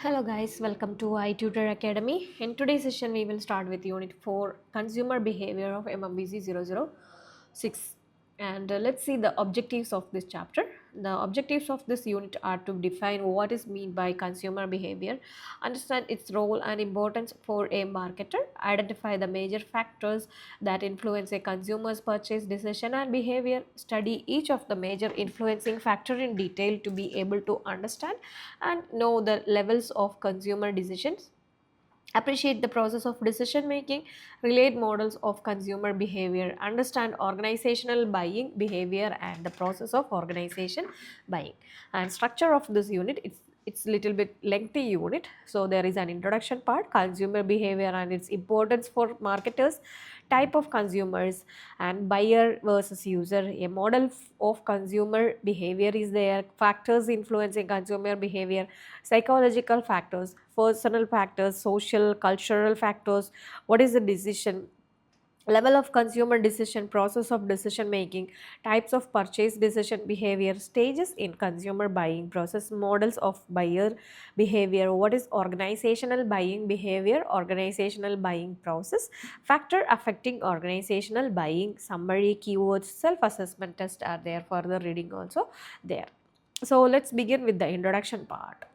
Hello guys, welcome to i-tutor Academy. In today's session, we will start with Unit 4 Consumer Behavior of MMBC 006. And let's see the objectives of this chapter. The objectives of this unit are to define what is meant by consumer behavior, understand its role and importance for a marketer, identify the major factors that influence a consumer's purchase decision and behavior, study each of the major influencing factor in detail to be able to understand and know the levels of consumer decisions, appreciate the process of decision making, relate models of consumer behavior, understand organizational buying behavior and the process of organization buying. And structure of this unit, it's little bit lengthy unit. So there is an introduction part, consumer behavior and its importance for marketers, type of consumers and buyer versus user, a model of consumer behavior is there, factors influencing consumer behavior, psychological factors, personal factors, social, cultural factors, what is the decision, level of consumer decision, process of decision making, types of purchase decision behavior, stages in consumer buying process, models of buyer behavior, what is organizational buying behavior, organizational buying process, factor affecting organizational buying, summary, keywords, self-assessment test are there, further reading also there. So let's begin with the introduction part.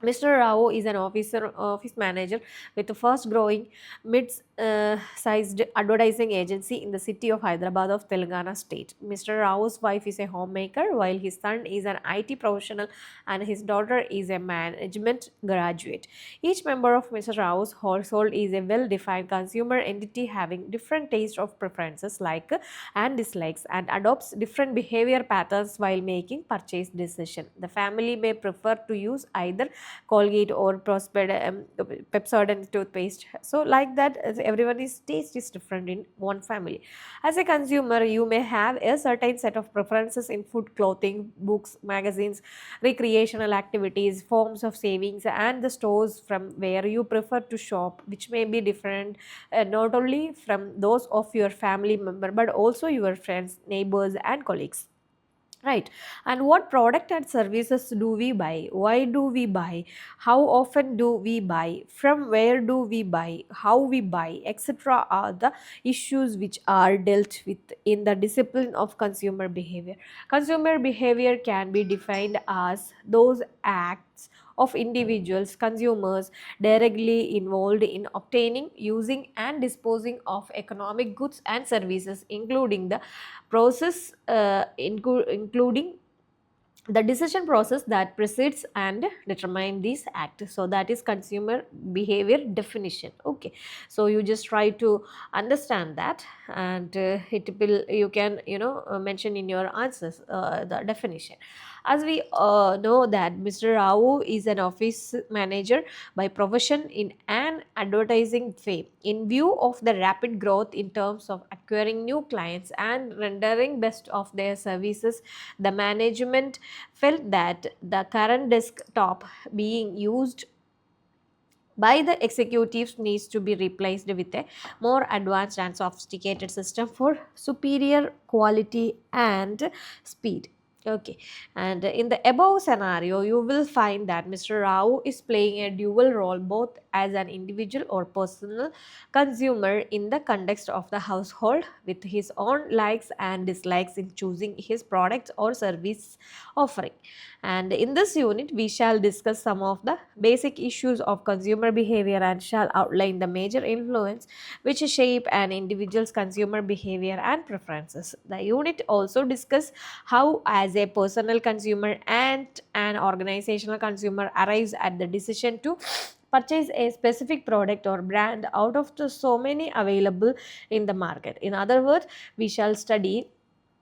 Mr. Rao is an office manager with the first growing mid-sized advertising agency in the city of Hyderabad of Telangana state. Mr. Rao's wife is a homemaker while his son is an IT professional and his daughter is a management graduate. Each member of Mr. Rao's household is a well-defined consumer entity having different taste of preferences like and dislikes and adopts different behavior patterns while making purchase decision. The family may prefer to use either Colgate or Pepsodent toothpaste. So like that, everyone is taste is different in one family. As a consumer, you may have a certain set of preferences in food, clothing, books, magazines, recreational activities, forms of savings, and the stores from where you prefer to shop, which may be different not only from those of your family member but also your friends, neighbors, and colleagues. Right. And what product and services do we buy? Why do we buy? How often do we buy? From where do we buy? How we buy, etc. are the issues which are dealt with in the discipline of consumer behavior. Consumer behavior can be defined as those acts of individuals, consumers directly involved in obtaining, using, and disposing of economic goods and services, including the process including the decision process that precedes and determine these acts. So that is consumer behavior definition. Okay, so you just try to understand that, and it will, you can mention in your answers the definition. As we know that Mr. Rao is an office manager by profession in an advertising firm. In view of the rapid growth in terms of acquiring new clients and rendering best of their services, the management felt that the current desktop being used by the executives needs to be replaced with a more advanced and sophisticated system for superior quality and speed. Okay, and in the above scenario, you will find that Mr. Rao is playing a dual role both as an individual or personal consumer in the context of the household, with his own likes and dislikes in choosing his product or service offering. And in this unit, we shall discuss some of the basic issues of consumer behavior and shall outline the major influence which shape an individual's consumer behavior and preferences. The unit also discuss how, as a personal consumer and an organizational consumer, arrives at the decision to purchase a specific product or brand out of the so many available in the market. In other words, we shall study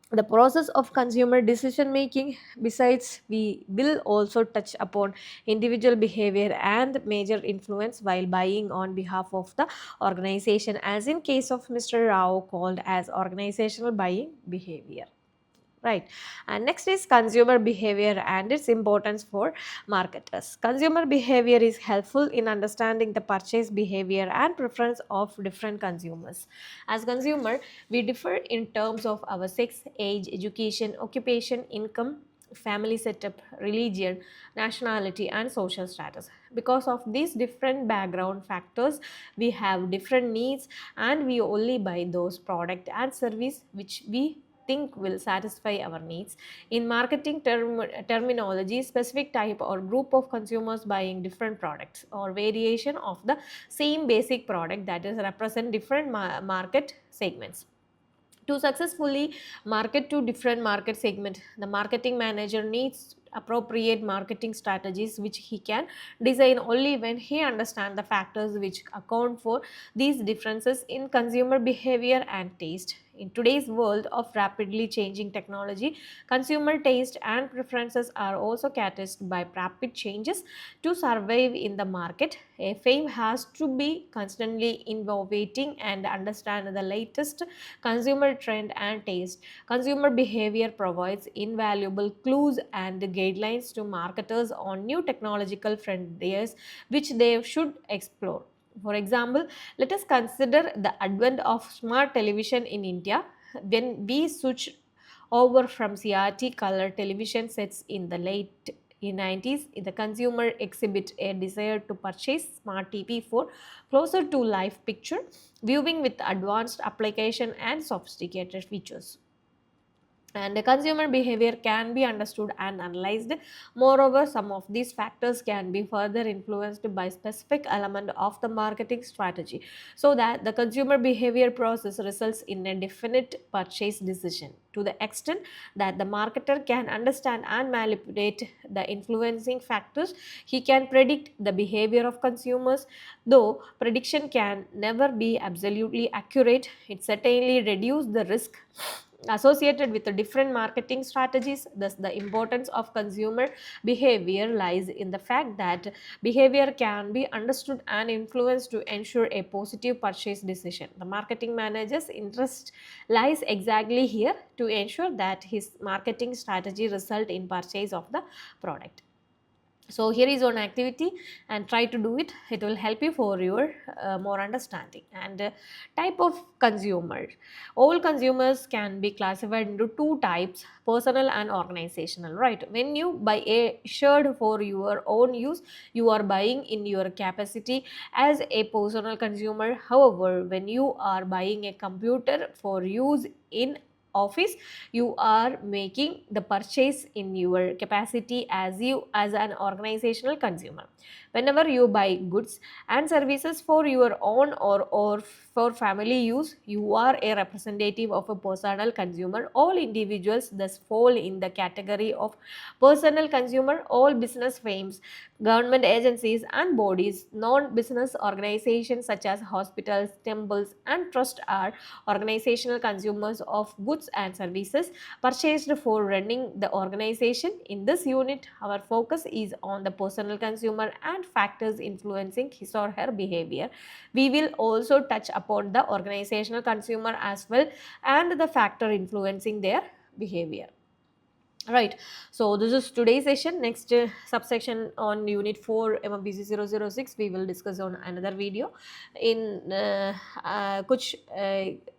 the process of consumer decision making. Besides, we will also touch upon individual behavior and major influence while buying on behalf of the organization, as in case of Mr. Rao, called as organizational buying behavior. Right. And next is consumer behavior and its importance for marketers. Consumer behavior is helpful in understanding the purchase behavior and preference of different consumers. As consumer, we differ in terms of our sex, age, education, occupation, income, family setup, religion, nationality, and social status. Because of these different background factors, we have different needs, and we only buy those product and service which we think will satisfy our needs. In marketing terminology, specific type or group of consumers buying different products or variation of the same basic product, that is represent different market segments. To successfully market to different market segment, the marketing manager needs appropriate marketing strategies which he can design only when he understands the factors which account for these differences in consumer behavior and taste. In today's world of rapidly changing technology, consumer taste and preferences are also characterized by rapid changes. To survive in the market, a firm has to be constantly innovating and understand the latest consumer trend and taste. Consumer behavior provides invaluable clues and guidelines to marketers on new technological frontiers which they should explore. For example, let us consider the advent of smart television in India. When we switch over from CRT color television sets in the late 90s, the consumer exhibit a desire to purchase smart TV for closer to life picture viewing with advanced application and sophisticated features. And the consumer behavior can be understood and analyzed. Moreover, some of these factors can be further influenced by specific element of the marketing strategy, so that the consumer behavior process results in a definite purchase decision. To the extent that the marketer can understand and manipulate the influencing factors, he can predict the behavior of consumers. Though prediction can never be absolutely accurate, it certainly reduces the risk associated with the different marketing strategies. Thus, the importance of consumer behavior lies in the fact that behavior can be understood and influenced to ensure a positive purchase decision. The marketing manager's interest lies exactly here, to ensure that his marketing strategy result in purchase of the product. So here is one activity, and try to do it. It will help you for your more understanding. And type of consumer. All consumers can be classified into two types: personal and organizational, right? When you buy a shirt for your own use, you are buying in your capacity as a personal consumer. However, when you are buying a computer for use in office, you are making the purchase in your capacity as you as an organizational consumer. Whenever you buy goods and services for your own or for family use, you are a representative of a personal consumer. All individuals thus fall in the category of personal consumer. All business firms, government agencies and bodies, non-business organizations such as hospitals, temples and trusts are organizational consumers of goods and services purchased for running the organization. In this unit, our focus is on the personal consumer and factors influencing his or her behavior. We will also touch upon the organizational consumer as well, and the factor influencing their behavior. Right, so this is today's session. Next subsection on unit 4 MMBC 006, we will discuss on another video. In kuch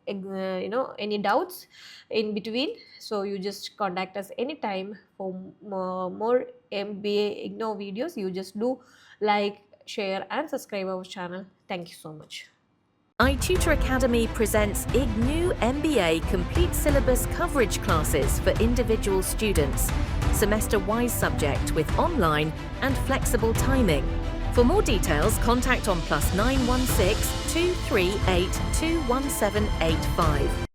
any doubts in between, so you just contact us anytime for more MBA Ignou videos. You just do like, share and subscribe our channel. Thank you so much. i-tutor Academy presents Ignou Mba complete syllabus coverage classes for individual students, semester-wise subject with online and flexible timing. For more details, contact on +916 238 21785.